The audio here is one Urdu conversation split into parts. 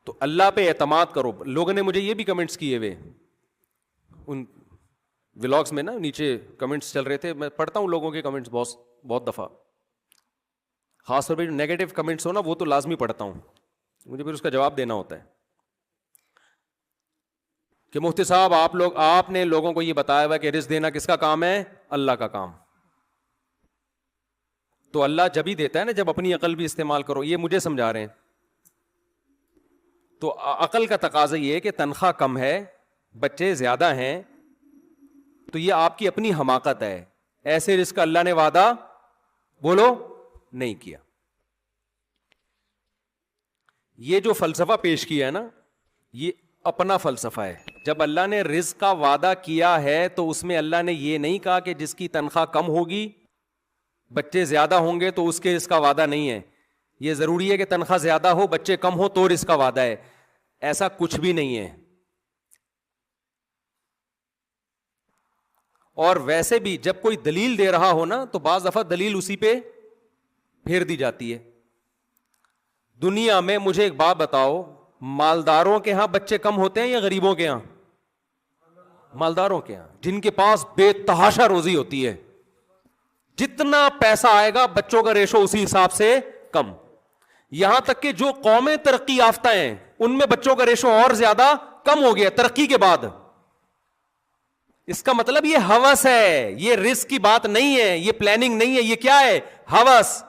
تو اللہ پہ اعتماد کرو. لوگوں نے مجھے یہ بھی کمنٹس کیے ہوئے ان ولاگس میں نا, نیچے کمنٹس چل رہے تھے, میں پڑھتا ہوں لوگوں کے کمنٹس بہت دفعہ, خاص طور پہ جو نیگیٹو کمنٹس ہو نا وہ تو لازمی پڑھتا ہوں, مجھے پھر اس کا جواب دینا ہوتا ہے کہ مفتی صاحب آپ نے لوگوں کو یہ بتایا ہوا کہ رزق دینا کس کا کام ہے؟ اللہ کا کام. تو اللہ جب ہی دیتا ہے نا جب اپنی عقل بھی استعمال کرو, یہ مجھے سمجھا رہے ہیں. تو عقل کا تقاضا یہ ہے کہ تنخواہ کم ہے, بچے زیادہ ہیں, تو یہ آپ کی اپنی حماقت ہے. ایسے رزق اللہ نے وعدہ بولو نہیں کیا. یہ جو فلسفہ پیش کیا ہے نا, یہ اپنا فلسفہ ہے. جب اللہ نے رزق کا وعدہ کیا ہے تو اس میں اللہ نے یہ نہیں کہا کہ جس کی تنخواہ کم ہوگی, بچے زیادہ ہوں گے تو اس کے رزق کا وعدہ نہیں ہے. یہ ضروری ہے کہ تنخواہ زیادہ ہو, بچے کم ہو تو رزق کا وعدہ ہے. ایسا کچھ بھی نہیں ہے. اور ویسے بھی جب کوئی دلیل دے رہا ہو نا تو بعض دفعہ دلیل اسی پہ پھیر دی جاتی ہے. دنیا میں مجھے ایک بات بتاؤ, مالداروں کے ہاں بچے کم ہوتے ہیں یا غریبوں کے ہاں؟ مالداروں کے ہاں, جن کے پاس بے تحاشا روزی ہوتی ہے. جتنا پیسہ آئے گا بچوں کا ریشو اسی حساب سے کم. یہاں تک کہ جو قومیں ترقی یافتہ ہیں ان میں بچوں کا ریشو اور زیادہ کم ہو گیا ترقی کے بعد. اس کا مطلب یہ ہوس ہے, یہ رزق کی بات نہیں ہے, یہ پلاننگ نہیں ہے, یہ کیا ہے؟ ہوس.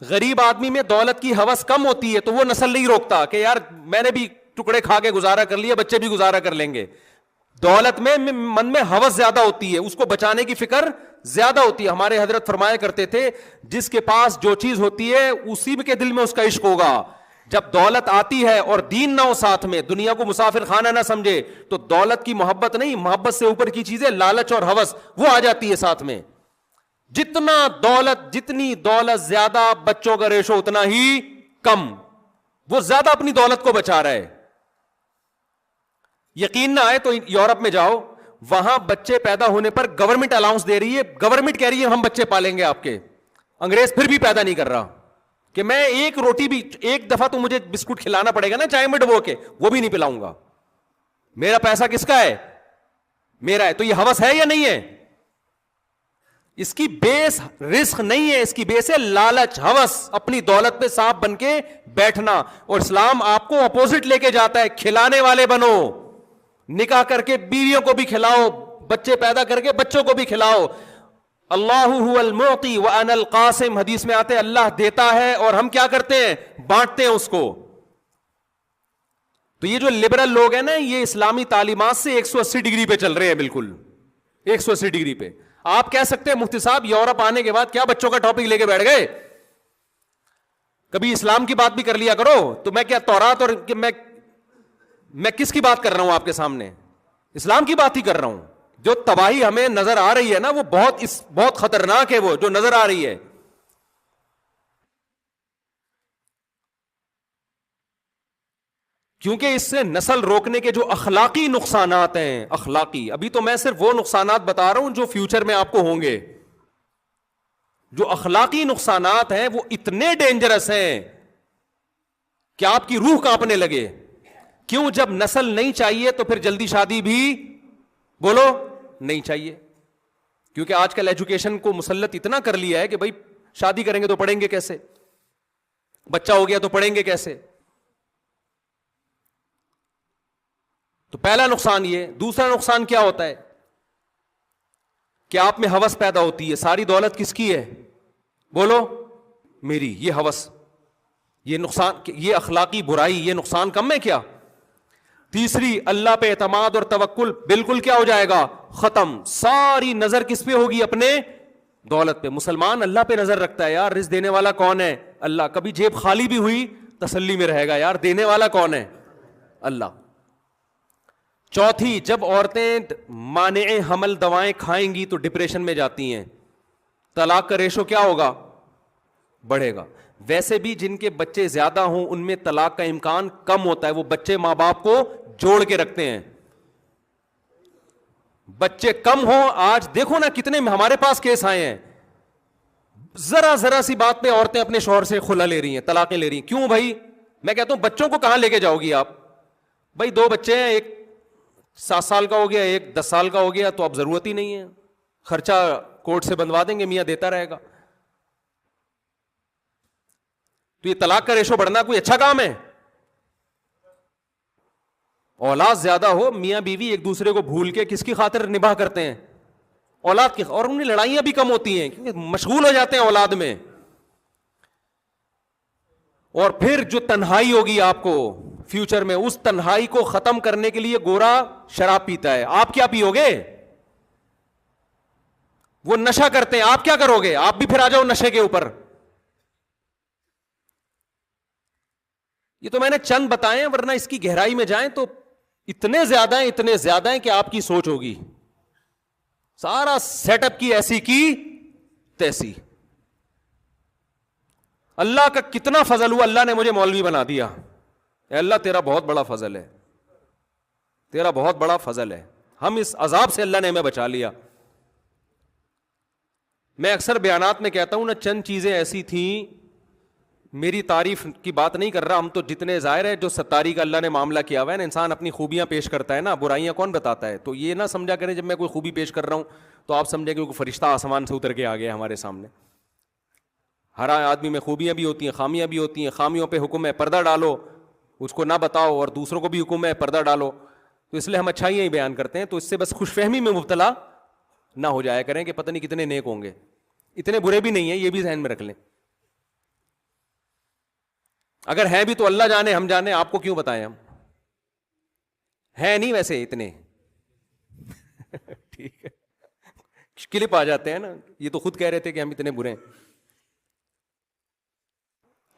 غریب آدمی میں دولت کی ہوس کم ہوتی ہے تو وہ نسل نہیں روکتا کہ یار میں نے بھی ٹکڑے کھا کے گزارا کر لیا, بچے بھی گزارا کر لیں گے. دولت میں من میں ہوس زیادہ ہوتی ہے, اس کو بچانے کی فکر زیادہ ہوتی ہے. ہمارے حضرت فرمایا کرتے تھے جس کے پاس جو چیز ہوتی ہے اسی کے دل میں اس کا عشق ہوگا. جب دولت آتی ہے اور دین نہ ہو ساتھ میں, دنیا کو مسافر خانہ نہ سمجھے, تو دولت کی محبت نہیں, محبت سے اوپر کی چیزیں لالچ اور ہوس وہ آ جاتی ہے ساتھ میں. جتنی دولت زیادہ, بچوں کا ریشو اتنا ہی کم. وہ زیادہ اپنی دولت کو بچا رہا ہے. یقین نہ آئے تو یورپ میں جاؤ, وہاں بچے پیدا ہونے پر گورنمنٹ الاؤنس دے رہی ہے, گورنمنٹ کہہ رہی ہے ہم بچے پالیں گے آپ کے. انگریز پھر بھی پیدا نہیں کر رہا کہ میں ایک روٹی بھی, ایک دفعہ تو مجھے بسکٹ کھلانا پڑے گا نا چائے میں ڈبو کے, وہ بھی نہیں پلاؤں گا. میرا پیسہ کس کا ہے؟ میرا ہے. تو یہ ہوس ہے یا نہیں ہے؟ اس کی بیس رزق نہیں ہے, اس کی بیس ہے لالچ, ہوس, اپنی دولت پہ سانپ بن کے بیٹھنا. اور اسلام آپ کو اپوزٹ لے کے جاتا ہے, کھلانے والے بنو. نکاح کر کے بیویوں کو بھی کھلاؤ, بچے پیدا کر کے بچوں کو بھی کھلاؤ. اللہ هو المعطی وانا القاسم, حدیث میں آتے اللہ دیتا ہے اور ہم کیا کرتے ہیں؟ بانٹتے ہیں اس کو. تو یہ جو لبرل لوگ ہیں نا, یہ اسلامی تعلیمات سے 180 ڈگری پہ چل رہے ہیں, بالکل 180 ڈگری پہ. آپ کہہ سکتے ہیں مفتی صاحب یورپ آنے کے بعد کیا بچوں کا ٹاپک لے کے بیٹھ گئے, کبھی اسلام کی بات بھی کر لیا کرو. تو میں کیا تورات اور میں کس کی بات کر رہا ہوں آپ کے سامنے؟ اسلام کی بات ہی کر رہا ہوں. جو تباہی ہمیں نظر آ رہی ہے نا وہ بہت خطرناک ہے, وہ جو نظر آ رہی ہے. کیونکہ اس سے نسل روکنے کے جو اخلاقی نقصانات ہیں, اخلاقی, ابھی تو میں صرف وہ نقصانات بتا رہا ہوں جو فیوچر میں آپ کو ہوں گے. جو اخلاقی نقصانات ہیں وہ اتنے ڈینجرس ہیں کہ آپ کی روح کانپنے لگے. کیوں؟ جب نسل نہیں چاہیے تو پھر جلدی شادی بھی بولو نہیں چاہیے. کیونکہ آج کل ایجوکیشن کو مسلط اتنا کر لیا ہے کہ بھائی شادی کریں گے تو پڑھیں گے کیسے, بچہ ہو گیا تو پڑھیں گے کیسے. تو پہلا نقصان یہ. دوسرا نقصان کیا ہوتا ہے کہ آپ میں ہوس پیدا ہوتی ہے. ساری دولت کس کی ہے؟ بولو میری. یہ ہوس, یہ نقصان, یہ اخلاقی برائی, یہ نقصان کم ہے کیا؟ تیسری, اللہ پہ اعتماد اور توکل بالکل کیا ہو جائے گا؟ ختم. ساری نظر کس پہ ہوگی؟ اپنے دولت پہ. مسلمان اللہ پہ نظر رکھتا ہے, یار رزق دینے والا کون ہے؟ اللہ. کبھی جیب خالی بھی ہوئی تسلی میں رہے گا, یار دینے والا کون ہے؟ اللہ. چوتھی, جب عورتیں مانع حمل دوائیں کھائیں گی تو ڈپریشن میں جاتی ہیں, طلاق کا ریشو کیا ہوگا؟ بڑھے گا. ویسے بھی جن کے بچے زیادہ ہوں ان میں طلاق کا امکان کم ہوتا ہے, وہ بچے ماں باپ کو جوڑ کے رکھتے ہیں. بچے کم ہوں, آج دیکھو نا کتنے ہمارے پاس کیس آئے ہیں, ذرا سی بات پہ عورتیں اپنے شوہر سے خلا لے رہی ہیں, طلاقیں لے رہی ہیں. کیوں بھائی؟ میں کہتا ہوں بچوں کو کہاں لے کے جاؤ گی آپ؟ بھائی 2 بچے ہیں، ایک 7 سال کا ہو گیا، ایک 10 سال کا ہو گیا، تو اب ضرورت ہی نہیں ہے، خرچہ کورٹ سے بندوا دیں گے، میاں دیتا رہے گا. تو یہ طلاق کا ریشو بڑھنا کوئی اچھا کام ہے؟ اولاد زیادہ ہو، میاں بیوی ایک دوسرے کو بھول کے کس کی خاطر نباہ کرتے ہیں؟ اولاد کی. اور ان کی لڑائیاں بھی کم ہوتی ہیں کیونکہ مشغول ہو جاتے ہیں اولاد میں. اور پھر جو تنہائی ہوگی آپ کو فیوچر میں، اس تنہائی کو ختم کرنے کے لیے گورا شراب پیتا ہے، آپ کیا پیو گے؟ وہ نشہ کرتے ہیں، آپ کیا کرو گے؟ آپ بھی پھر آ جاؤ نشے کے اوپر. یہ تو میں نے چند بتائے ہیں، ورنہ اس کی گہرائی میں جائیں تو اتنے زیادہ ہیں کہ آپ کی سوچ ہوگی. سارا سیٹ اپ کی ایسی کی تیسی. اللہ کا کتنا فضل ہوا، اللہ نے مجھے مولوی بنا دیا. اے اللہ تیرا بہت بڑا فضل ہے، تیرا بہت بڑا فضل ہے. ہم اس عذاب سے اللہ نے ہمیں بچا لیا. میں اکثر بیانات میں کہتا ہوں نا، چند چیزیں ایسی تھیں، میری تعریف کی بات نہیں کر رہا، ہم تو جتنے ظاہر ہے جو ستاری کا اللہ نے معاملہ کیا ہوا ہے نا، انسان اپنی خوبیاں پیش کرتا ہے نا، برائیاں کون بتاتا ہے. تو یہ نہ سمجھا کریں جب میں کوئی خوبی پیش کر رہا ہوں تو آپ سمجھیں کہ کوئی فرشتہ آسمان سے اتر کے آ گیا ہمارے سامنے. ہر آدمی میں خوبیاں بھی ہوتی ہیں، خامیاں بھی ہوتی ہیں. خامیوں پہ حکم ہے پردہ ڈالو، اس کو نہ بتاؤ، اور دوسروں کو بھی حکم ہے پردہ ڈالو. تو اس لیے ہم اچھائیاں ہی بیان کرتے ہیں. تو اس سے بس خوش فہمی میں مبتلا نہ ہو جایا کریں کہ پتہ نہیں کتنے نیک ہوں گے. اتنے برے بھی نہیں ہیں، یہ بھی ذہن میں رکھ لیں. اگر ہے بھی تو اللہ جانے، ہم جانے، آپ کو کیوں بتائیں؟ ہم ہے نہیں ویسے اتنے. ٹھیک ہے، کلپ آ جاتے ہیں نا، یہ تو خود کہہ رہے تھے کہ ہم اتنے برے ہیں.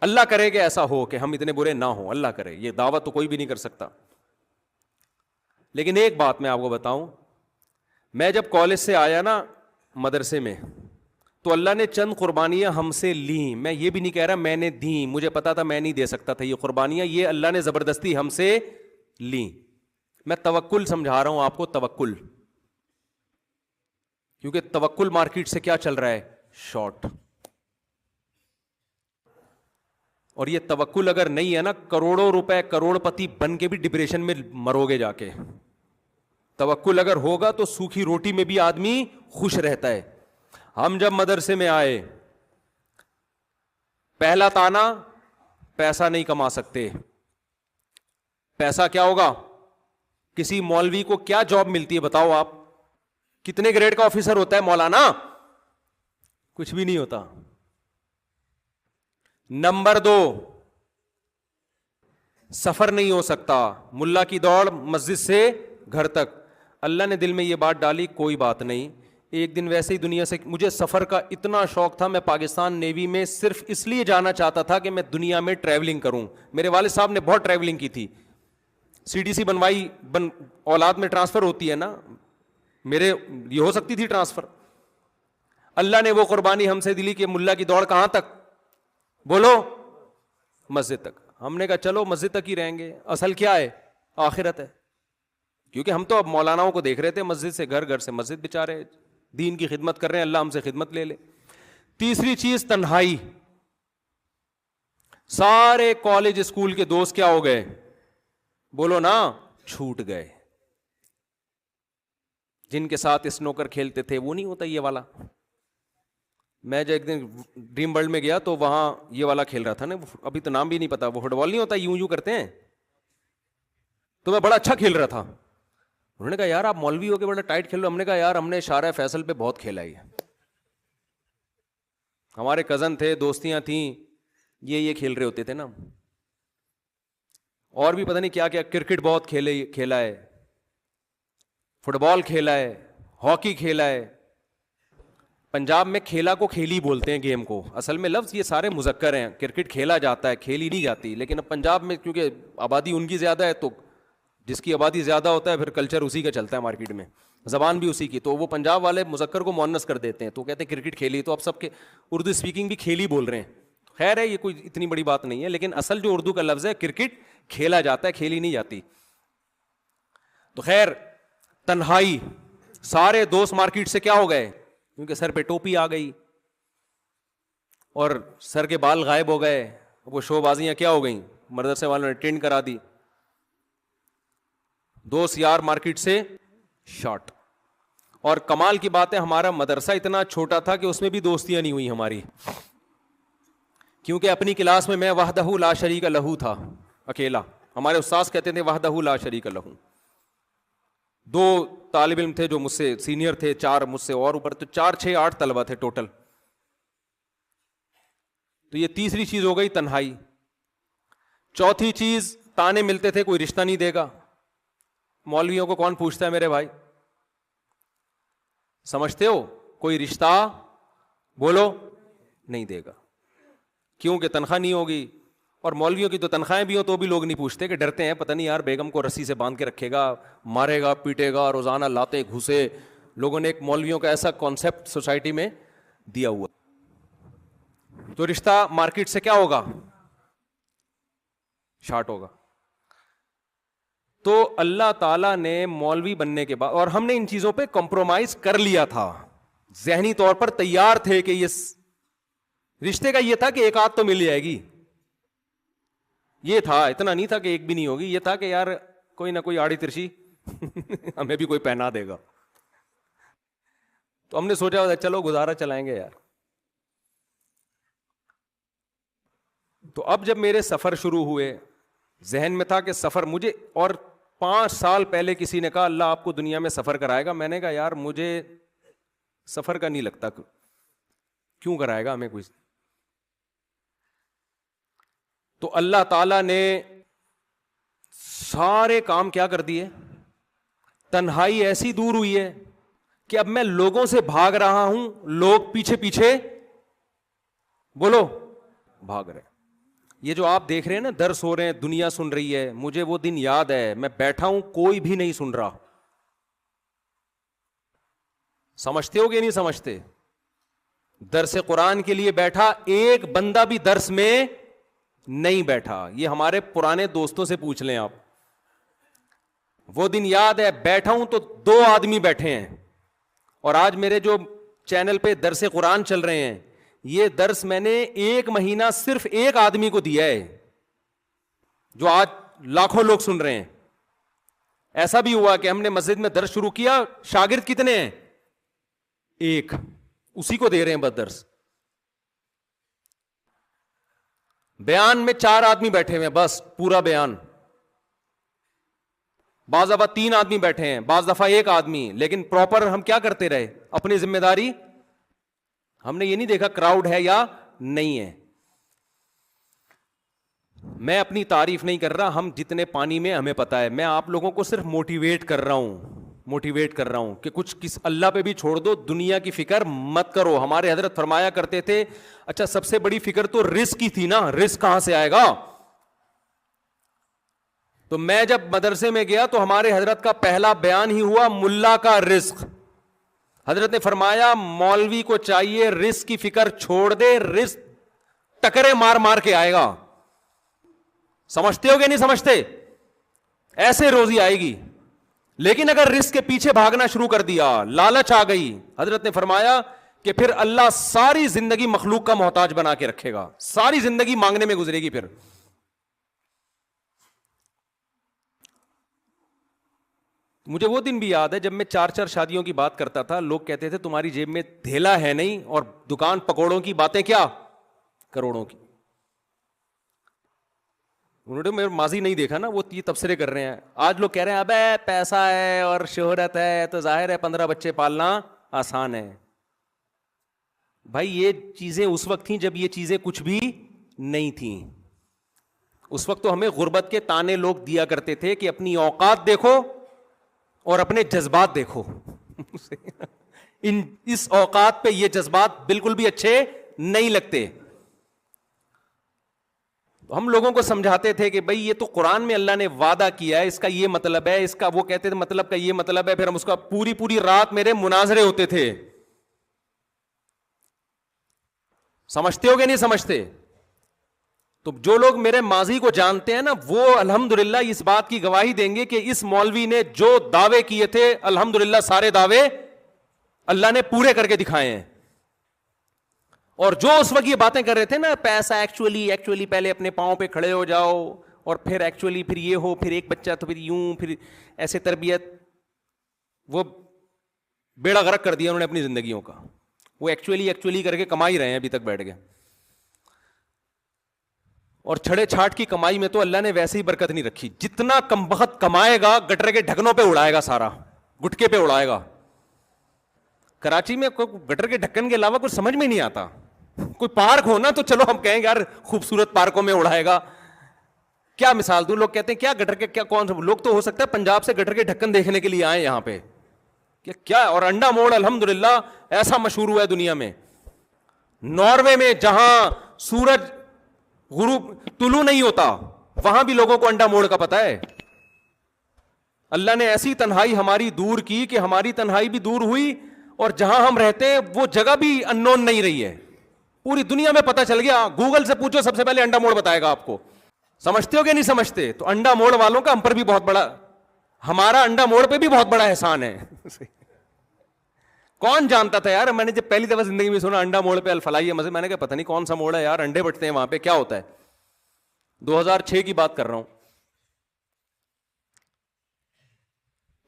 اللہ کرے کہ ایسا ہو کہ ہم اتنے برے نہ ہوں، اللہ کرے. یہ دعوت تو کوئی بھی نہیں کر سکتا. لیکن ایک بات میں آپ کو بتاؤں، میں جب کالج سے آیا نا مدرسے میں، تو اللہ نے چند قربانیاں ہم سے لیں. میں یہ بھی نہیں کہہ رہا میں نے دیں، مجھے پتا تھا میں نہیں دے سکتا تھا یہ قربانیاں، یہ اللہ نے زبردستی ہم سے لیں. میں توکل سمجھا رہا ہوں آپ کو، توکل. کیونکہ توکل مارکیٹ سے کیا چل رہا ہے؟ شارٹ. اور یہ توکل اگر نہیں ہے نا، کروڑوں روپے کروڑ پتی بن کے بھی ڈپریشن میں مرو گے جا کے. توکل اگر ہوگا تو سوکھی روٹی میں بھی آدمی خوش رہتا ہے. ہم جب مدرسے میں آئے، پہلا تانا، پیسہ نہیں کما سکتے. پیسہ کیا ہوگا؟ کسی مولوی کو کیا جاب ملتی ہے بتاؤ آپ؟ کتنے گریڈ کا آفیسر ہوتا ہے مولانا؟ کچھ بھی نہیں ہوتا. نمبر 2، سفر نہیں ہو سکتا. ملا کی دوڑ مسجد سے گھر تک. اللہ نے دل میں یہ بات ڈالی، کوئی بات نہیں، ایک دن ویسے ہی دنیا سے. مجھے سفر کا اتنا شوق تھا، میں پاکستان نیوی میں صرف اس لیے جانا چاہتا تھا کہ میں دنیا میں ٹریولنگ کروں. میرے والد صاحب نے بہت ٹریولنگ کی تھی، CDC بنوائی. اولاد میں ٹرانسفر ہوتی ہے نا، میرے یہ ہو سکتی تھی ٹرانسفر. اللہ نے وہ قربانی ہم سے دلی کہ ملا کی دوڑ کہاں تک؟ بولو، مسجد تک. ہم نے کہا چلو مسجد تک ہی رہیں گے. اصل کیا ہے؟ آخرت ہے. کیونکہ ہم تو اب مولاناؤں کو دیکھ رہے تھے مسجد سے گھر، گھر سے مسجد، بیچارے دین کی خدمت کر رہے ہیں، اللہ ہم سے خدمت لے لے. تیسری چیز تنہائی. سارے کالج اسکول کے دوست کیا ہو گئے؟ بولو نا، چھوٹ گئے. جن کے ساتھ اسنوکر کھیلتے تھے وہ نہیں ہوتا یہ والا. میں جو ایک دن ڈریم ورلڈ میں گیا تو وہاں یہ والا کھیل رہا تھا نا، ابھی تو نام بھی نہیں پتا، وہ فٹ بال نہیں ہوتا یوں یوں کرتے ہیں، تو میں بڑا اچھا کھیل رہا تھا. انہوں نے کہا یار آپ مولوی ہو کے بڑا ٹائٹ کھیل رہے ہو. ہم نے کہا یار ہم نے شارع فیصل پہ بہت کھیلا ہے. ہمارے کزن تھے، دوستیاں تھیں، یہ کھیل رہے ہوتے تھے نا. اور بھی پتہ نہیں کیا کیا، کرکٹ بہت کھیلا ہے، فٹ بال کھیلا ہے، ہاکی کھیلا ہے. پنجاب میں کھیلا کو کھیلی بولتے ہیں گیم کو، اصل میں لفظ یہ سارے مذکر ہیں. کرکٹ کھیلا جاتا ہے، کھیلی نہیں جاتی. لیکن اب پنجاب میں کیونکہ آبادی ان کی زیادہ ہے، تو جس کی آبادی زیادہ ہوتا ہے پھر کلچر اسی کا چلتا ہے مارکیٹ میں، زبان بھی اسی کی. تو وہ پنجاب والے مذکر کو مؤنث کر دیتے ہیں، تو کہتے ہیں کرکٹ کھیلی. تو اب سب کے اردو اسپیکنگ بھی کھیلی بول رہے ہیں. خیر ہے، یہ کوئی اتنی بڑی بات نہیں ہے. لیکن اصل جو اردو کا لفظ ہے کرکٹ کھیلا جاتا ہے، کھیلی نہیں جاتی. تو خیر، تنہائی. سارے دوست مارکیٹ سے کیا ہو گئے؟ کیونکہ سر پہ ٹوپی آ گئی اور سر کے بال غائب ہو گئے. وہ شو بازیاں کیا ہو گئیں؟ مدرسے والوں نے ٹینڈ کرا دی, دوست یار مارکیٹ سے شارٹ. اور کمال کی بات ہے ہمارا مدرسہ اتنا چھوٹا تھا کہ اس میں بھی دوستیاں نہیں ہوئی ہماری, کیونکہ اپنی کلاس میں وحدہ لا شریک لہو تھا, اکیلا. ہمارے استاذ کہتے تھے وحدہ لا شریک لہو. 2 طالب علم تھے جو مجھ سے سینئر تھے, 4 مجھ سے اور اوپر, تو 4 6 8 طلبہ تھے ٹوٹل. تو یہ تیسری چیز ہو گئی تنہائی. چوتھی چیز, تانے ملتے تھے کوئی رشتہ نہیں دے گا. مولویوں کو کون پوچھتا ہے میرے بھائی, سمجھتے ہو؟ کوئی رشتہ بولو نہیں دے گا, کیونکہ تنخواہ نہیں ہوگی. اور مولویوں کی تو تنخواہیں بھی ہو تو بھی لوگ نہیں پوچھتے, کہ ڈرتے ہیں پتہ نہیں یار بیگم کو رسی سے باندھ کے رکھے گا, مارے گا, پیٹے گا, روزانہ لاتے گھسے. لوگوں نے ایک مولویوں کا ایسا کانسیپٹ سوسائٹی میں دیا ہوا. تو رشتہ مارکیٹ سے کیا ہوگا, شارٹ ہوگا. تو اللہ تعالیٰ نے مولوی بننے کے بعد, اور ہم نے ان چیزوں پہ کمپرومائز کر لیا تھا, ذہنی طور پر تیار تھے کہ یہ رشتے کا یہ تھا کہ ایک آدھ تو مل جائے گی, یہ تھا. اتنا نہیں تھا کہ ایک بھی نہیں ہوگی, یہ تھا کہ یار کوئی نہ کوئی آڑی ترچی ہمیں بھی کوئی پہنا دے گا. تو ہم نے سوچا چلو گزارا چلائیں گے یار. تو اب جب میرے سفر شروع ہوئے, ذہن میں تھا کہ سفر مجھے, اور 5 سال پہلے کسی نے کہا اللہ آپ کو دنیا میں سفر کرائے گا. میں نے کہا یار مجھے سفر کا نہیں لگتا, کیوں کرائے گا ہمیں کوئی. تو اللہ تعالیٰ نے سارے کام کیا کر دیے, تنہائی ایسی دور ہوئی ہے کہ اب میں لوگوں سے بھاگ رہا ہوں, لوگ پیچھے پیچھے بولو بھاگ رہے. یہ جو آپ دیکھ رہے ہیں نا درس ہو رہے ہیں, دنیا سن رہی ہے, مجھے وہ دن یاد ہے, میں بیٹھا ہوں کوئی بھی نہیں سن رہا. سمجھتے ہو کہ نہیں سمجھتے؟ درس قرآن کے لیے بیٹھا, ایک بندہ بھی درس میں نہیں بیٹھا. یہ ہمارے پرانے دوستوں سے پوچھ لیں آپ, وہ دن یاد ہے, بیٹھا ہوں تو 2 آدمی بیٹھے ہیں. اور آج میرے جو چینل پہ درس قرآن چل رہے ہیں, یہ درس میں نے 1 مہینہ صرف ایک آدمی کو دیا ہے, جو آج لاکھوں لوگ سن رہے ہیں. ایسا بھی ہوا کہ ہم نے مسجد میں درس شروع کیا, شاگرد کتنے ہیں؟ 1, اسی کو دے رہے ہیں بس درس. بیان میں 4 آدمی بیٹھے ہوئے ہیں, بس پورا بیان. بعض دفعہ 3 آدمی بیٹھے ہیں, بعض دفعہ 1 آدمی, لیکن پراپر ہم کیا کرتے رہے, اپنی ذمہ داری. ہم نے یہ نہیں دیکھا کراؤڈ ہے یا نہیں ہے. میں اپنی تعریف نہیں کر رہا, ہم جتنے پانی میں ہمیں پتا ہے. میں آپ لوگوں کو صرف موٹیویٹ کر رہا ہوں کہ کچھ کس اللہ پہ بھی چھوڑ دو, دنیا کی فکر مت کرو. ہمارے حضرت فرمایا کرتے تھے, اچھا سب سے بڑی فکر تو رزق کی تھی نا, رزق کہاں سے آئے گا. تو میں جب مدرسے میں گیا تو ہمارے حضرت کا پہلا بیان ہی ہوا ملا کا رزق. حضرت نے فرمایا مولوی کو چاہیے رزق کی فکر چھوڑ دے, رزق ٹکرے مار مار کے آئے گا. سمجھتے ہو کہ نہیں سمجھتے؟ ایسے روزی آئے گی. لیکن اگر رزق کے پیچھے بھاگنا شروع کر دیا, لالچ آ گئی, حضرت نے فرمایا کہ پھر اللہ ساری زندگی مخلوق کا محتاج بنا کے رکھے گا, ساری زندگی مانگنے میں گزرے گی. پھر مجھے وہ دن بھی یاد ہے جب میں 4 شادیوں کی بات کرتا تھا, لوگ کہتے تھے تمہاری جیب میں دھیلا ہے نہیں, اور دکان پکوڑوں کی باتیں کیا کروڑوں کی. انہوں نے میرا ماضی نہیں دیکھا نا, وہ یہ تبصرے کر رہے ہیں. آج لوگ کہہ رہے ہیں ابے پیسہ ہے اور شہرت ہے تو ظاہر ہے 15 بچے پالنا آسان ہے. بھائی یہ چیزیں اس وقت تھیں جب یہ چیزیں کچھ بھی نہیں تھیں. اس وقت تو ہمیں غربت کے تانے لوگ دیا کرتے تھے کہ اپنی اوقات دیکھو اور اپنے جذبات دیکھو. اس اوقات پہ یہ جذبات بالکل بھی اچھے نہیں لگتے. ہم لوگوں کو سمجھاتے تھے کہ بھئی یہ تو قرآن میں اللہ نے وعدہ کیا ہے, اس کا یہ مطلب ہے, اس کا وہ کہتے تھے مطلب کا یہ مطلب ہے. پھر ہم اس کا پوری رات میرے مناظرے ہوتے تھے. سمجھتے ہو کہ نہیں سمجھتے؟ تو جو لوگ میرے ماضی کو جانتے ہیں نا, وہ الحمدللہ اس بات کی گواہی دیں گے کہ اس مولوی نے جو دعوے کیے تھے الحمدللہ سارے دعوے اللہ نے پورے کر کے دکھائے ہیں. اور جو اس وقت یہ باتیں کر رہے تھے نا, پیسہ ایکچولی پہلے اپنے پاؤں پہ کھڑے ہو جاؤ, اور پھر ایکچولی پھر یہ ہو، پھر ایک بچہ تو پھر یوں، پھر ایسے تربیت، وہ بیڑا غرق کر دیا انہوں نے اپنی زندگیوں کا. وہ ایکچولی کر کے کما ہی رہے ہیں ابھی تک بیٹھ کے. اور چھڑے چھاٹ کی کمائی میں تو اللہ نے ویسے ہی برکت نہیں رکھی. جتنا کم بخت کمائے گا گٹر کے ڈھکنوں پہ اڑائے گا، سارا گٹکے پہ اڑائے گا. کراچی میں گٹر کے ڈھکن کے علاوہ کچھ سمجھ میں نہیں آتا. کوئی پارک ہو نا تو چلو ہم کہیں گے یار خوبصورت پارکوں میں اڑائے گا. کیا مثال دوں، لوگ کہتے ہیں کیا گٹر کے، کیا کون سا لوگ تو ہو سکتا ہے پنجاب سے گٹر کے ڈھکن دیکھنے کے لیے آئے یہاں پہ کیا. اور انڈا موڑ الحمدللہ ایسا مشہور ہوا ہے دنیا میں. ناروے میں جہاں سورج غروب طلوع نہیں ہوتا وہاں بھی لوگوں کو انڈا موڑ کا پتا ہے. اللہ نے ایسی تنہائی ہماری دور کی کہ ہماری تنہائی بھی دور ہوئی، اور جہاں ہم رہتے ہیں وہ جگہ بھی ان نون نہیں رہی ہے. پوری دنیا میں پتا چل گیا. گوگل سے پوچھو سب سے پہلے انڈا موڑ بتائے گا آپ کو. سمجھتے ہو کہ نہیں سمجھتے؟ تو انڈا موڑ والوں کا ہم پر بھی بہت بڑا، ہمارا انڈا موڑ پہ بھی بہت بڑا احسان ہے. کون جانتا تھا یار، میں نے جب پہلی دفعہ زندگی میں سنا انڈا موڑ پہ الفلاح مزے، میں نے کہا پتہ نہیں کون سا موڑ ہے یار، انڈے بٹتے ہیں وہاں پہ، کیا ہوتا ہے. 2006 کی بات کر رہا ہوں.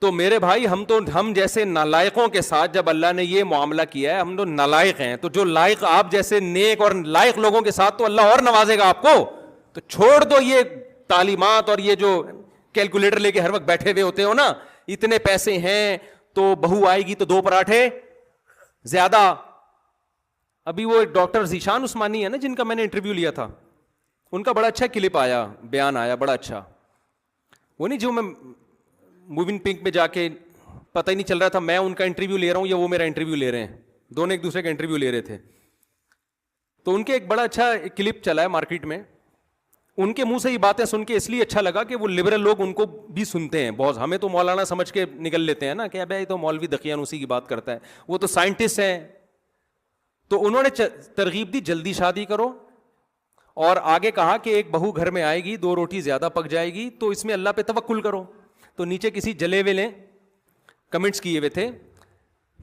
تو میرے بھائی ہم جیسے نالائقوں کے ساتھ جب اللہ نے یہ معاملہ کیا ہے، ہم تو نالائق ہیں، تو جو لائق آپ جیسے نیک اور لائق لوگوں کے ساتھ تو اللہ اور نوازے گا آپ کو. تو چھوڑ دو یہ تعلیمات اور یہ جو کیلکولیٹر لے کے ہر وقت بیٹھے ہوئے ہوتے ہو نا، اتنے پیسے ہیں تو بہو آئے گی تو 2 پراٹھے زیادہ. ابھی وہ ڈاکٹر ذیشان عثمانی ہے نا جن کا میں نے انٹرویو لیا تھا، ان کا بڑا اچھا کلپ آیا، بیان آیا بڑا اچھا. وہ نہیں جو میں موونگ پنک میں جا کے پتہ ہی نہیں چل رہا تھا میں ان کا انٹرویو لے رہا ہوں یا وہ میرا انٹرویو لے رہے ہیں، دونوں ایک دوسرے کا انٹرویو لے رہے تھے. تو ان کے ایک بڑا اچھا کلپ چلا ہے مارکیٹ میں. ان کے منہ سے یہ باتیں سن کے اس لیے اچھا لگا کہ وہ لبرل لوگ ان کو بھی سنتے ہیں بہت. ہمیں تو مولانا سمجھ کے نکل لیتے ہیں نا کہ ابے تو مولوی دقیان اسی کی بات کرتا ہے، وہ تو سائنٹسٹ ہیں. تو انہوں نے ترغیب دی جلدی شادی کرو، اور آگے کہا کہ ایک بہو گھر میں آئے گی 2 روٹی زیادہ پک جائے گی تو اس میں اللہ پہ توکل کرو. تو نیچے کسی جلے ہوئے نے کمنٹس کیے ہوئے تھے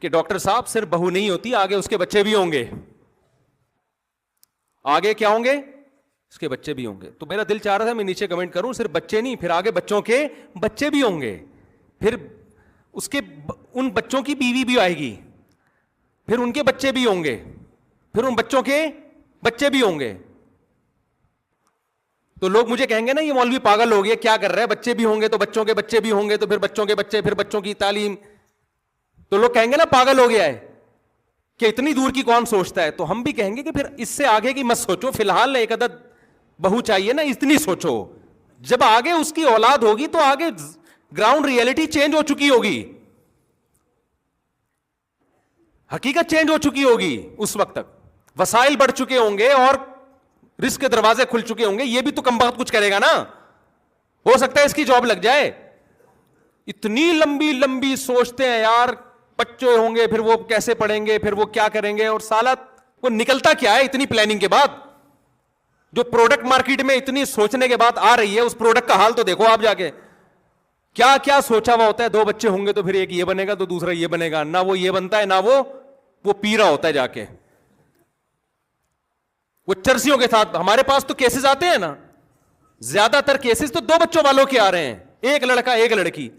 کہ ڈاکٹر صاحب صرف بہو نہیں ہوتی، آگے اس کے بچے بھی ہوں گے. آگے کیا ہوں گے؟ اس کے بچے بھی ہوں گے. تو میرا دل چاہ رہا تھا میں نیچے کمنٹ کروں صرف بچے نہیں، پھر آگے بچوں کے بچے بھی ہوں گے، پھر اس کے ان بچوں کی بیوی بھی آئے گی، پھر ان کے بچے بھی ہوں گے، پھر ان بچوں کے بچے بھی ہوں گے. تو لوگ مجھے کہیں گے نا یہ مولوی پاگل ہو گیا، کیا کر رہا ہے، بچے بھی ہوں گے تو بچوں کے بچے بھی ہوں گے، تو پھر بچوں کے بچے، پھر بچوں کی تعلیم. تو لوگ کہیں گے نا پاگل ہو گیا ہے کہ اتنی دور کی کون سوچتا ہے. تو ہم بھی کہیں گے کہ پھر اس سے آگے کی مت سوچو، فی الحال ایک عدد بہو چاہیے نا، اتنی سوچو. جب آگے اس کی اولاد ہوگی تو آگے گراؤنڈ ریئلٹی چینج ہو چکی ہوگی، حقیقت چینج ہو چکی ہوگی. اس وقت تک وسائل بڑھ چکے ہوں گے اور رزق کے دروازے کھل چکے ہوں گے. یہ بھی تو کم بخت کچھ کرے گا نا، ہو سکتا ہے اس کی جاب لگ جائے. اتنی لمبی لمبی سوچتے ہیں یار، بچے ہوں گے پھر وہ کیسے پڑھیں گے، پھر وہ کیا کریں گے، اور سالہ وہ نکلتا کیا ہے اتنی پلاننگ کے بعد. جو پروڈکٹ مارکیٹ میں اتنی سوچنے کے بعد آ رہی ہے، اس پروڈکٹ کا حال تو دیکھو آپ جا کے، کیا کیا سوچا ہوا ہوتا ہے. 2 بچے ہوں گے تو پھر ایک یہ بنے گا تو دوسرا یہ بنے گا، نہ وہ یہ بنتا ہے نہ وہ پی رہا ہوتا ہے جا کے. وہ چرسیوں کے ساتھ ہمارے پاس تو کیسز آتے ہیں نا، زیادہ تر کیسز تو 2 بچوں والوں کے آ رہے ہیں، ایک لڑکا ایک لڑکی،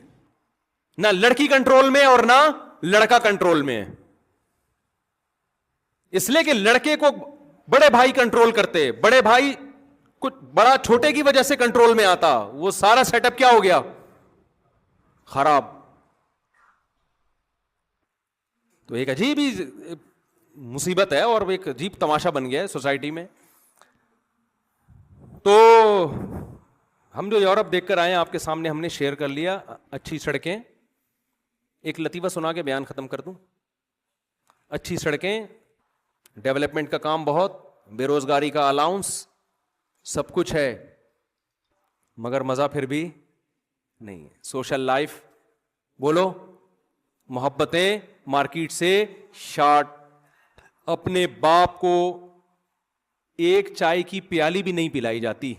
نہ لڑکی کنٹرول میں اور نہ لڑکا کنٹرول میں. اس لیے کہ لڑکے کو بڑے بھائی کنٹرول کرتے، بڑے بھائی کچھ بڑا چھوٹے کی وجہ سے کنٹرول میں آتا، وہ سارا سیٹ اپ کیا ہو گیا، خراب. تو ایک عجیب ہی مصیبت ہے اور ایک عجیب تماشا بن گیا ہے سوسائٹی میں. تو ہم جو یورپ دیکھ کر آئے ہیں آپ کے سامنے ہم نے شیئر کر لیا. اچھی سڑکیں، ایک لطیفہ سنا کے بیان ختم کر دوں. اچھی سڑکیں، ڈیولپمنٹ کا کام بہت، بے روزگاری کا الاؤنس، سب کچھ ہے، مگر مزہ پھر بھی نہیں ہے. سوشل لائف بولو، محبتیں مارکیٹ سے شارٹ. اپنے باپ کو ایک چائے کی پیالی بھی نہیں پلائی جاتی،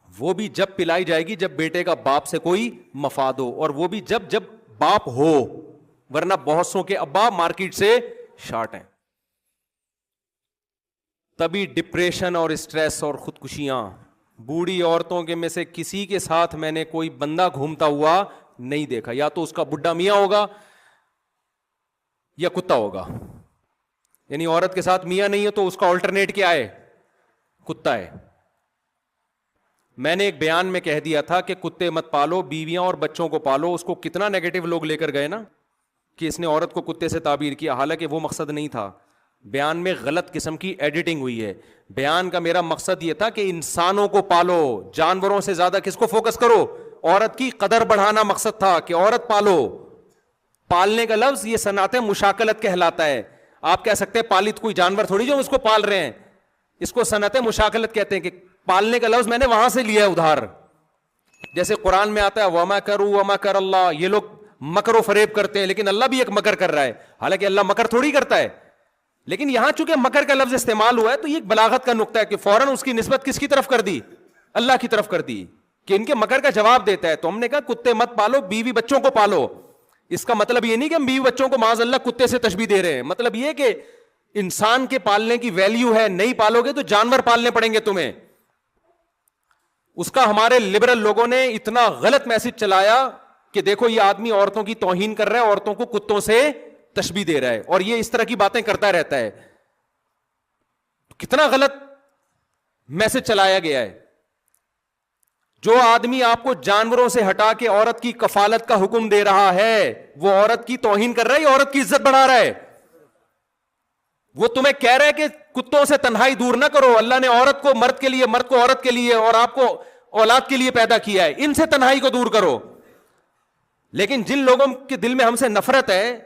وہ بھی جب پلائی جائے گی جب بیٹے کا باپ سے کوئی مفاد ہو، اور وہ بھی جب باپ ہو، ورنہ بہت سو کے ابا مارکیٹ سے شارٹ ہیں. تبھی ڈپریشن اور اسٹریس اور خودکشیاں بوڑھی عورتوں کے میں سے کسی کے ساتھ میں نے کوئی بندہ گھومتا ہوا نہیں دیکھا. یا تو اس کا بڈھا میاں ہوگا یا کتا ہوگا. یعنی عورت کے ساتھ میاں نہیں ہے تو اس کا آلٹرنیٹ کیا ہے؟ کتا ہے. میں نے ایک بیان میں کہہ دیا تھا کہ کتے مت پالو, بیویاں اور بچوں کو پالو. اس کو کتنا نیگیٹو لوگ لے کر گئے نا کہ اس نے عورت کو کتے سے تعبیر کیا, حالانکہ وہ مقصد نہیں تھا. بیان میں غلط قسم کی ایڈیٹنگ ہوئی ہے. بیان کا میرا مقصد یہ تھا کہ انسانوں کو پالو, جانوروں سے زیادہ کس کو فوکس کرو؟ عورت کی قدر بڑھانا مقصد تھا کہ عورت پالو. پالنے کا لفظ یہ صنعت مشاکلت کہلاتا ہے. آپ کہہ سکتے ہیں پالت کوئی جانور تھوڑی جو اس کو پال رہے ہیں, اس کو صنعت مشاکلت کہتے ہیں. کہ پالنے کا لفظ میں نے وہاں سے لیا ہے ادھار. جیسے قرآن میں آتا ہے وَمَكَرُوا وَمَكَرَ اللَّهُ, یہ لوگ مکر و فریب کرتے ہیں لیکن اللہ بھی ایک مکر کر رہا ہے. حالانکہ اللہ مکر تھوڑی کرتا ہے, لیکن یہاں چونکہ مکر کا لفظ استعمال ہوا ہے تو یہ ایک بلاغت کا نقطہ ہے کہ فوراً اس کی نسبت کس کی طرف کر دی؟ اللہ کی طرف کر دی, کہ ان کے مکر کا جواب دیتا ہے. تو ہم نے کہا کتے مت پالو, بیوی بچوں کو پالو. اس کا مطلب یہ نہیں کہ ہم بیوی بچوں کو معاذ اللہ کتے سے تشبیہ دے رہے ہیں. مطلب یہ کہ انسان کے پالنے کی ویلیو ہے, نہیں پالو گے تو جانور پالنے پڑیں گے تمہیں. اس کا ہمارے لبرل لوگوں نے اتنا غلط میسج چلایا کہ دیکھو یہ آدمی عورتوں کی توہین کر رہا ہے, عورتوں کو کتوں سے تشبیہ دے رہا ہے, اور یہ اس طرح کی باتیں کرتا رہتا ہے. کتنا غلط میسج چلایا گیا ہے. جو آدمی آپ کو جانوروں سے ہٹا کے عورت کی کفالت کا حکم دے رہا ہے وہ عورت کی توہین کر رہا ہے یا عورت کی عزت بڑھا رہا ہے؟ وہ تمہیں کہہ رہا ہے کہ کتوں سے تنہائی دور نہ کرو, اللہ نے عورت کو مرد کے لیے, مرد کو عورت کے لیے اور آپ کو اولاد کے لیے پیدا کیا ہے, ان سے تنہائی کو دور کرو. لیکن جن لوگوں کے دل میں ہم سے نفرت ہے,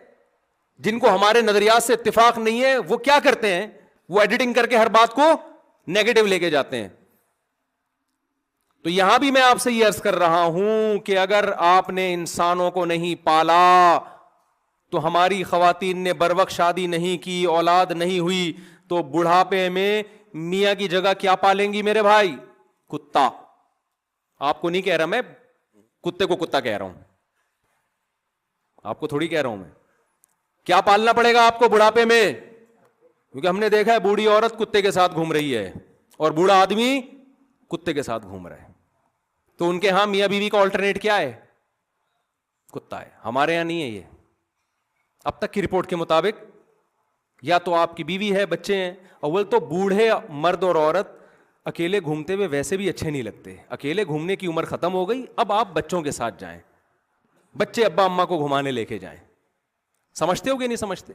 جن کو ہمارے نظریات سے اتفاق نہیں ہے, وہ کیا کرتے ہیں؟ وہ ایڈیٹنگ کر کے ہر بات کو نیگیٹو لے کے جاتے ہیں. تو یہاں بھی میں آپ سے یہ عرض کر رہا ہوں کہ اگر آپ نے انسانوں کو نہیں پالا تو ہماری خواتین نے بروقت شادی نہیں کی, اولاد نہیں ہوئی, تو بڑھاپے میں میاں کی جگہ کیا پالیں گی میرے بھائی؟ کتا. آپ کو نہیں کہہ رہا میں, کتے کو کتا کہہ رہا ہوں, آپ کو تھوڑی کہہ رہا ہوں میں. کیا پالنا پڑے گا آپ کو بڑھاپے میں؟ کیونکہ ہم نے دیکھا ہے بوڑھی عورت کتے کے ساتھ گھوم رہی ہے اور بوڑھا آدمی کتے کے ساتھ گھوم رہا ہے. تو ان کے ہاں میاں بیوی کا آلٹرنیٹ کیا ہے؟ کتا ہے. ہمارے یہاں نہیں ہے یہ. اب تک کی رپورٹ کے مطابق یا تو آپ کی بیوی ہے, بچے ہیں. اول تو بوڑھے مرد اور عورت اکیلے گھومتے ہوئے ویسے بھی اچھے نہیں لگتے. اکیلے گھومنے کی عمر ختم ہو گئی, اب آپ بچوں کے ساتھ جائیں, بچے ابا اماں کو گھمانے لے کے جائیں. سمجھتے ہو کہ نہیں سمجھتے؟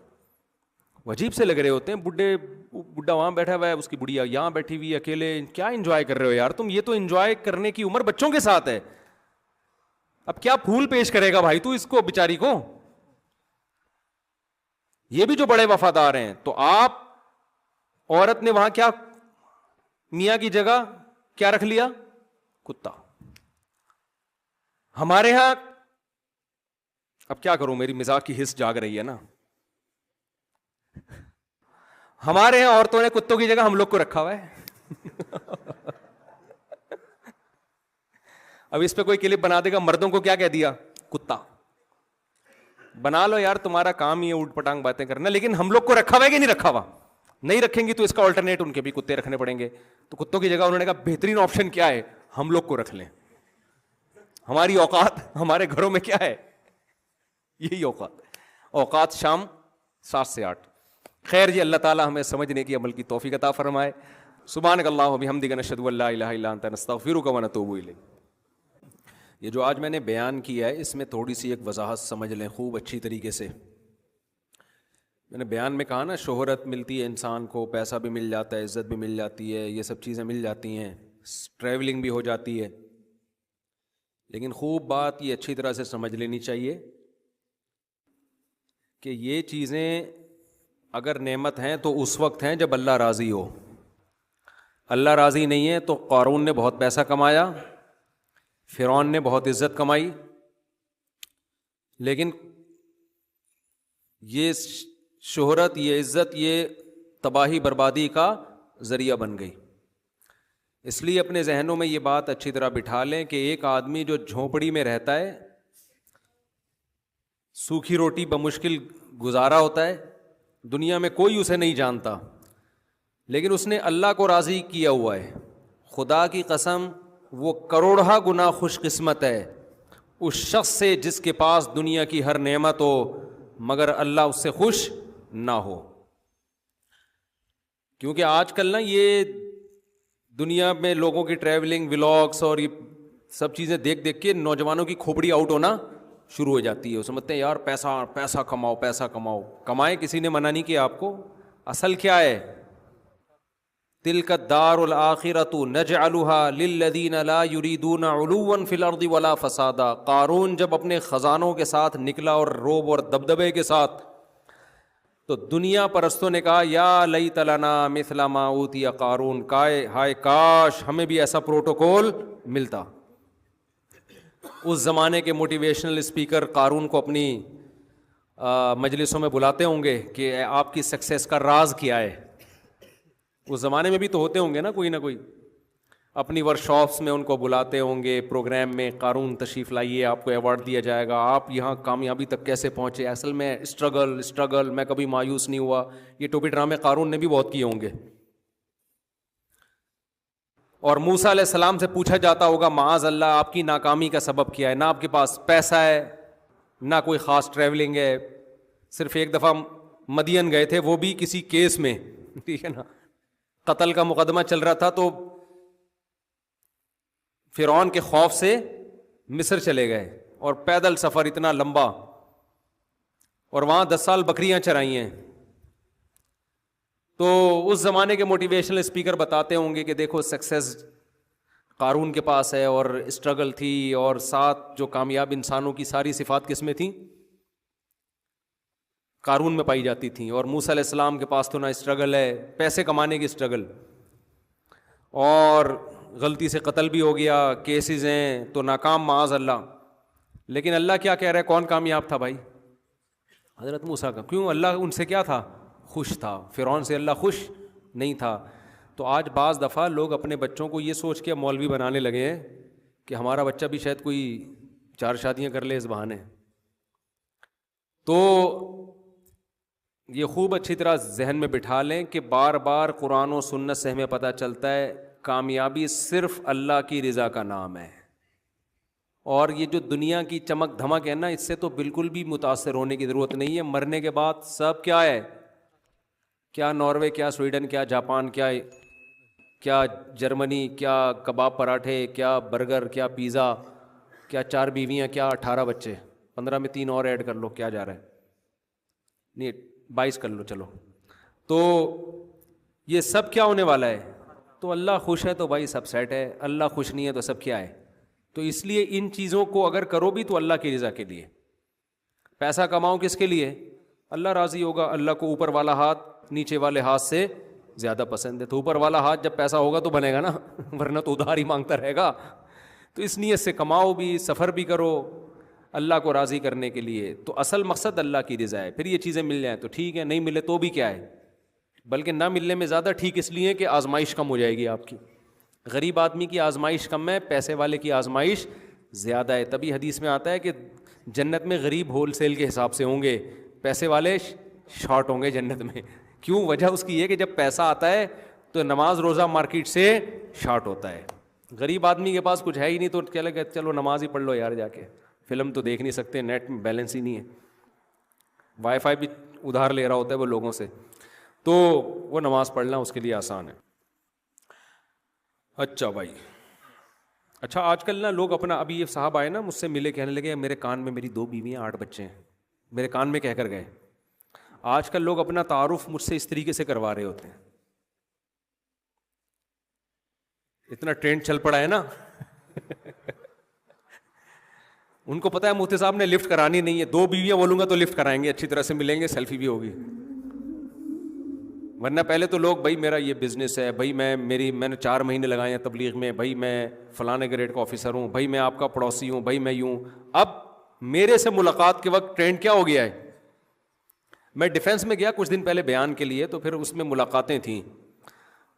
عجیب سے لگ رہے ہوتے ہیں. بڈھا وہاں بیٹھا ہوا ہے, اس کی بڑھیا یہاں بیٹھی ہوئی ہے, اکیلے کیا انجوائے کر رہے ہو یار تم؟ یہ تو انجوائے کرنے کی عمر بچوں کے ساتھ ہے. اب کیا پھول پیش کرے گا بھائی تو اس کو بیچاری کو؟ یہ بھی جو بڑے وفادار ہیں. تو آپ عورت نے وہاں کیا میاں کی جگہ کیا رکھ لیا؟ کتا. ہمارے ہاں اب کیا کروں, میری مزاح کی حس جاگ رہی ہے نا. ہمارے یہاں عورتوں نے کتوں کی جگہ ہم لوگ کو رکھا ہوا ہے. اب اس پہ کوئی کلپ بنا دے گا, مردوں کو کیا کہہ دیا؟ کتا. بنا لو یار, تمہارا کام ہی ہے اوٹ پٹانگ باتیں کرنا. لیکن ہم لوگ کو رکھا ہوا ہے کہ نہیں رکھا ہوا؟ نہیں رکھیں گی تو اس کا آلٹرنیٹ ان کے بھی کتے رکھنے پڑیں گے. تو کتوں کی جگہ انہوں نے کہا بہترین آپشن کیا ہے؟ ہم لوگ کو رکھ لیں. ہماری اوقات ہمارے گھروں میں کیا ہے؟ یہی اوقات. اوقات شام 7 سے 8. خیر جی, اللہ تعالی ہمیں سمجھنے کی عمل کی توفیق عطا فرمائے. سبحانک اللہم و بحمدک, نشہد ان لا الہ الا انت, نستغفرک و نتوب الیک. یہ جو آج میں نے بیان کیا ہے اس میں تھوڑی سی ایک وضاحت سمجھ لیں خوب اچھی طریقے سے. میں نے بیان میں کہا نا, شہرت ملتی ہے انسان کو, پیسہ بھی مل جاتا ہے, عزت بھی مل جاتی ہے, یہ سب چیزیں مل جاتی ہیں, ٹریولنگ بھی ہو جاتی ہے. لیکن خوب بات یہ اچھی طرح سے سمجھ لینی چاہیے کہ یہ چیزیں اگر نعمت ہیں تو اس وقت ہیں جب اللہ راضی ہو. اللہ راضی نہیں ہے تو قارون نے بہت پیسہ کمایا, فرعون نے بہت عزت کمائی, لیکن یہ شہرت, یہ عزت, یہ تباہی بربادی کا ذریعہ بن گئی. اس لیے اپنے ذہنوں میں یہ بات اچھی طرح بٹھا لیں کہ ایک آدمی جو جھونپڑی میں رہتا ہے, سوکھی روٹی بمشکل گزارا ہوتا ہے, دنیا میں کوئی اسے نہیں جانتا, لیکن اس نے اللہ کو راضی کیا ہوا ہے, خدا کی قسم وہ کروڑہ گنا خوش قسمت ہے اس شخص سے جس کے پاس دنیا کی ہر نعمت ہو مگر اللہ اس سے خوش نہ ہو. کیونکہ آج کل نا یہ دنیا میں لوگوں کی ٹریولنگ ولاگس اور یہ سب چیزیں دیکھ دیکھ کے نوجوانوں کی کھوپڑی آؤٹ ہونا شروع ہو جاتی ہے. وہ سمجھتے ہیں یار پیسہ پیسہ کماؤ پیسہ کماؤ. کمائے, کسی نے منع نہیں کیا آپ کو. اصل کیا ہے؟ تلک الدار الآخرۃ نجعلها للذین لا یریدون علوا فی الارض ولا فسادا. قارون جب اپنے خزانوں کے ساتھ نکلا اور روب اور دبدبے کے ساتھ, تو دنیا پرستوں نے کہا یا لیت لنا مثل ما اوتی قارون, ہائے کاش ہمیں بھی ایسا پروٹوکول ملتا. اس زمانے کے موٹیویشنل اسپیکر قارون کو اپنی مجلسوں میں بلاتے ہوں گے کہ آپ کی سکسیس کا راز کیا ہے. اس زمانے میں بھی تو ہوتے ہوں گے نا کوئی نہ کوئی. اپنی ورکشاپس میں ان کو بلاتے ہوں گے, پروگرام میں قارون تشریف لائیے آپ کو ایوارڈ دیا جائے گا, آپ یہاں کامیابی تک کیسے پہنچے. اصل میں اسٹرگل میں کبھی مایوس نہیں ہوا. یہ ٹوپی ڈرامے قارون نے بھی بہت کیے ہوں گے. اور موسیٰ علیہ السلام سے پوچھا جاتا ہوگا معاذ اللہ آپ کی ناکامی کا سبب کیا ہے. نہ آپ کے پاس پیسہ ہے, نہ کوئی خاص ٹریولنگ ہے, صرف ایک دفعہ مدین گئے تھے, وہ بھی کسی کیس میں, ٹھیک ہے نا, قتل کا مقدمہ چل رہا تھا, تو فرعون کے خوف سے مصر چلے گئے اور پیدل سفر اتنا لمبا, اور وہاں 10 سال بکریاں چرائی ہیں. تو اس زمانے کے موٹیویشنل اسپیکر بتاتے ہوں گے کہ دیکھو سکسیس قارون کے پاس ہے, اور اسٹرگل تھی, اور ساتھ جو کامیاب انسانوں کی ساری صفات کس میں تھیں؟ قارون میں پائی جاتی تھیں. اور موسیٰ علیہ السلام کے پاس تو نہ اسٹرگل ہے, پیسے کمانے کی اسٹرگل, اور غلطی سے قتل بھی ہو گیا, کیسز ہیں تو ناکام معاذ اللہ. لیکن اللہ کیا کہہ رہا ہے, کون کامیاب تھا بھائی؟ حضرت موسیٰ کا. کیوں؟ اللہ ان سے کیا تھا؟ خوش تھا. فرعون سے اللہ خوش نہیں تھا. تو آج بعض دفعہ لوگ اپنے بچوں کو یہ سوچ کے مولوی بنانے لگے ہیں کہ ہمارا بچہ بھی شاید کوئی 4 شادیاں کر لے اس بہانے. تو یہ خوب اچھی طرح ذہن میں بٹھا لیں کہ بار بار قرآن و سنت سے ہمیں پتہ چلتا ہے کامیابی صرف اللہ کی رضا کا نام ہے. اور یہ جو دنیا کی چمک دھمک ہے نا, اس سے تو بالکل بھی متاثر ہونے کی ضرورت نہیں ہے. مرنے کے بعد سب کیا ہے, کیا ناروے, کیا سویڈن, کیا جاپان, کیا جرمنی, کیا کباب پراٹھے, کیا برگر, کیا پیزا, کیا 4 بیویاں, کیا 18 بچے, 15 میں 3 اور ایڈ کر لو, کیا جا رہا ہے, نہیں 22 کر لو چلو. تو یہ سب کیا ہونے والا ہے؟ تو اللہ خوش ہے تو بھائی سب سیٹ ہے, اللہ خوش نہیں ہے تو سب کیا ہے. تو اس لیے ان چیزوں کو اگر کرو بھی تو اللہ کی رضا کے لیے. پیسہ کماؤ کس کے لیے؟ اللہ راضی ہوگا. اللہ کو اوپر والا ہاتھ نیچے والے ہاتھ سے زیادہ پسند ہے. تو اوپر والا ہاتھ جب پیسہ ہوگا تو بنے گا نا, ورنہ تو ادھار ہی مانگتا رہے گا. تو اس نیت سے کماؤ بھی, سفر بھی کرو اللہ کو راضی کرنے کے لیے. تو اصل مقصد اللہ کی رضا ہے. پھر یہ چیزیں مل جائیں تو ٹھیک ہے, نہیں ملے تو بھی کیا ہے, بلکہ نہ ملنے میں زیادہ ٹھیک اس لیے کہ آزمائش کم ہو جائے گی آپ کی. غریب آدمی کی آزمائش کم ہے, پیسے والے کی آزمائش زیادہ ہے. تبھی حدیث میں آتا ہے کہ جنت میں غریب ہول سیل کے حساب سے ہوں گے, پیسے والے شارٹ ہوں گے جنت میں. کیوں؟ وجہ اس کی یہ کہ جب پیسہ آتا ہے تو نماز روزہ مارکیٹ سے شارٹ ہوتا ہے. غریب آدمی کے پاس کچھ ہے ہی نہیں تو کیا لگے چلو نماز ہی پڑھ لو یار, جا کے فلم تو دیکھ نہیں سکتے, نیٹ میں بیلنس ہی نہیں ہے, وائی فائی بھی ادھار لے رہا ہوتا ہے وہ لوگوں سے, تو وہ نماز پڑھنا اس کے لیے آسان ہے. اچھا بھائی, اچھا آج کل نا لوگ اپنا, ابھی یہ صاحب آئے نا مجھ سے ملے, کہنے لگے میرے کان میں میری 2 بیویاں 8 بچے ہیں, میرے کان میں کہہ کر گئے. آج کل لوگ اپنا تعارف مجھ سے اس طریقے سے کروا رہے ہوتے ہیں, اتنا ٹرینڈ چل پڑا ہے نا. ان کو پتا ہے مفتی صاحب نے لفٹ کرانی نہیں ہے, 2 بیویاں بولوں گا تو لفٹ کرائیں گے, اچھی طرح سے ملیں گے, سیلفی بھی ہوگی. ورنہ پہلے تو لوگ بھائی میرا یہ بزنس ہے, بھائی میں نے 4 مہینے لگائے ہیں تبلیغ میں, بھائی میں فلانے گریڈ کا آفیسر ہوں, بھائی میں آپ کا پڑوسی ہوں, بھائی میں یوں. اب میرے سے ملاقات کے وقت ٹرینڈ کیا ہو گیا ہے, میں ڈیفینس میں گیا کچھ دن پہلے بیان کے لیے, تو پھر اس میں ملاقاتیں تھیں.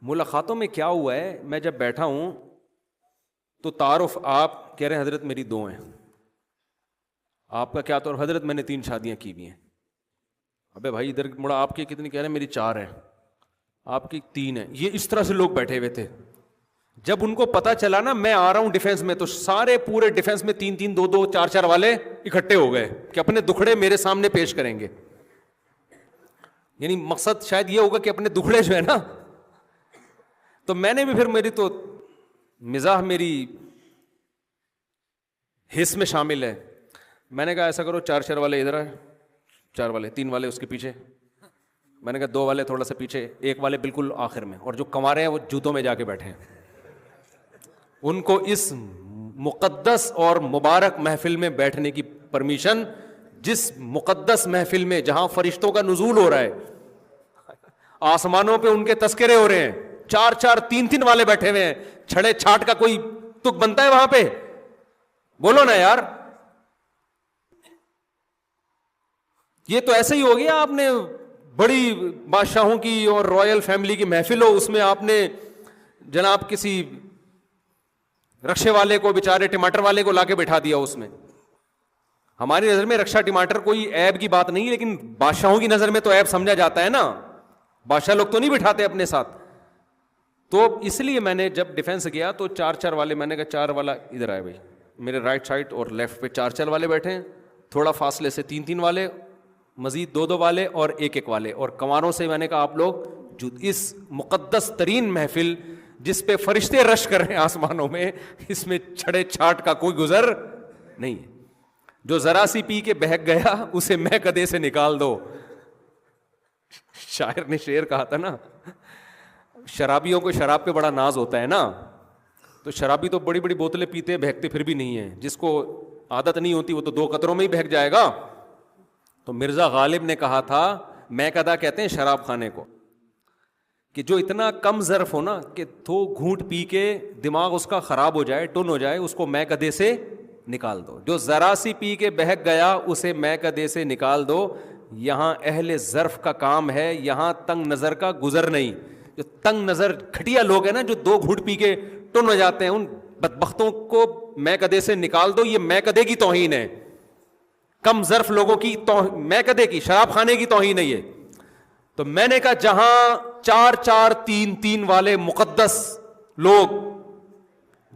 ملاقاتوں میں کیا ہوا ہے, میں جب بیٹھا ہوں تو تعارف آپ کہہ رہے ہیں حضرت میری 2 ہیں, آپ کا کیا تعارف؟ حضرت میں نے 3 شادیاں کی ہوئی ہیں. ابے بھائی ادھر مڑا, آپ کی کتنی؟ کہہ رہے ہیں میری 4 ہیں, آپ کی 3 ہیں. یہ اس طرح سے لوگ بیٹھے ہوئے تھے. جب ان کو پتا چلا نا میں آ رہا ہوں ڈیفینس میں, تو سارے پورے ڈیفینس میں 3-3 2-2 4-4 والے اکٹھے ہو گئے کہ اپنے دکھڑے میرے سامنے پیش کریں گے. یعنی مقصد شاید یہ ہوگا کہ اپنے دکھڑے جو ہے نا, تو میں نے بھی پھر, میری تو مزاح میری حص میں شامل ہے, میں نے کہا ایسا کرو 4-4 والے ادھر آئے, 4 والے 3 والے اس کے پیچھے, میں نے کہا 2 والے تھوڑا سا پیچھے, 1 والے بالکل آخر میں, اور جو کنوارے ہیں وہ جوتوں میں جا کے بیٹھے ہیں. ان کو اس مقدس اور مبارک محفل میں بیٹھنے کی پرمیشن, جس مقدس محفل میں جہاں فرشتوں کا نزول ہو رہا ہے, آسمانوں پہ ان کے تذکرے ہو رہے ہیں, 4-4 3-3 والے بیٹھے ہوئے ہیں, چھڑے چھاٹ کا کوئی تک بنتا ہے وہاں پہ؟ بولو نا یار. یہ تو ایسے ہی ہو گیا, آپ نے بڑی بادشاہوں کی اور رائل فیملی کی محفل ہو, اس میں آپ نے جناب کسی رکشے والے کو, بیچارے ٹماٹر والے کو لا کے بٹھا دیا اس میں. ہماری نظر میں رکشا ٹماٹر کوئی عیب کی بات نہیں, لیکن بادشاہوں کی نظر میں تو عیب سمجھا جاتا ہے نا, بادشاہ لوگ تو نہیں بٹھاتے اپنے ساتھ. تو اس لیے میں نے جب ڈیفینس گیا تو 4-4 والے, میں نے کہا 4 والا ادھر آئے بھائی, میرے رائٹ سائڈ اور لیفٹ پہ 4-4 والے بیٹھے ہیں, تھوڑا فاصلے سے 3-3 والے, مزید 2-2 والے اور 1-1 والے, اور کنواروں سے میں نے کہا آپ لوگ اس مقدس ترین محفل جس پہ فرشتے رش کر رہے ہیں آسمانوں میں, اس میں چھڑے چھاٹ کا کوئی گزر نہیں ہے. جو ذرا سی پی کے بہک گیا اسے میں کدے سے نکال دو. شاعر نے شعر کہا تھا نا, شرابیوں کو شراب پہ بڑا ناز ہوتا ہے نا, تو شرابی تو بڑی بڑی بوتلیں پیتے ہیں, بہکتے پھر بھی نہیں ہیں. جس کو عادت نہیں ہوتی وہ تو 2 قطروں میں ہی بہک جائے گا. تو مرزا غالب نے کہا تھا, میں کدا کہتے ہیں شراب خانے کو, کہ جو اتنا کم ظرف ہو نا کہ 2 گھونٹ پی کے دماغ اس کا خراب ہو جائے, ٹن ہو جائے, اس کو میں کدے سے نکال دو. جو ذرا سی پی کے بہک گیا اسے میں کدے سے نکال دو. یہاں اہل ظرف کا کام ہے, یہاں تنگ نظر کا گزر نہیں. جو تنگ نظر گھٹیا لوگ ہیں نا, جو 2 گھونٹ پی کے ٹن ہو جاتے ہیں, ان بدبختوں کو میں کدے سے نکال دو. یہ میں کدے کی توہین ہے, کم ظرف لوگوں کی میں کدے کی, شراب خانے کی توہین ہے یہ. تو میں نے کہا جہاں 4-4 3-3 والے مقدس لوگ,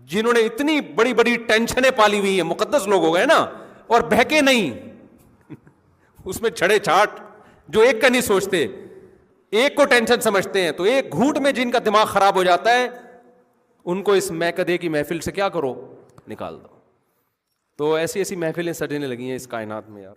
جنہوں نے اتنی بڑی بڑی ٹینشنیں پالی ہوئی ہیں, مقدس لوگ ہو گئے نا, اور بہکے نہیں, اس میں چھڑے چھاٹ جو ایک کا نہیں سوچتے, ایک کو ٹینشن سمجھتے ہیں, تو ایک گھونٹ میں جن کا دماغ خراب ہو جاتا ہے, ان کو اس میں کدے کی محفل سے کیا کرو, نکال دو. تو ایسی ایسی محفلیں سجنے لگی ہیں اس کائنات میں یار.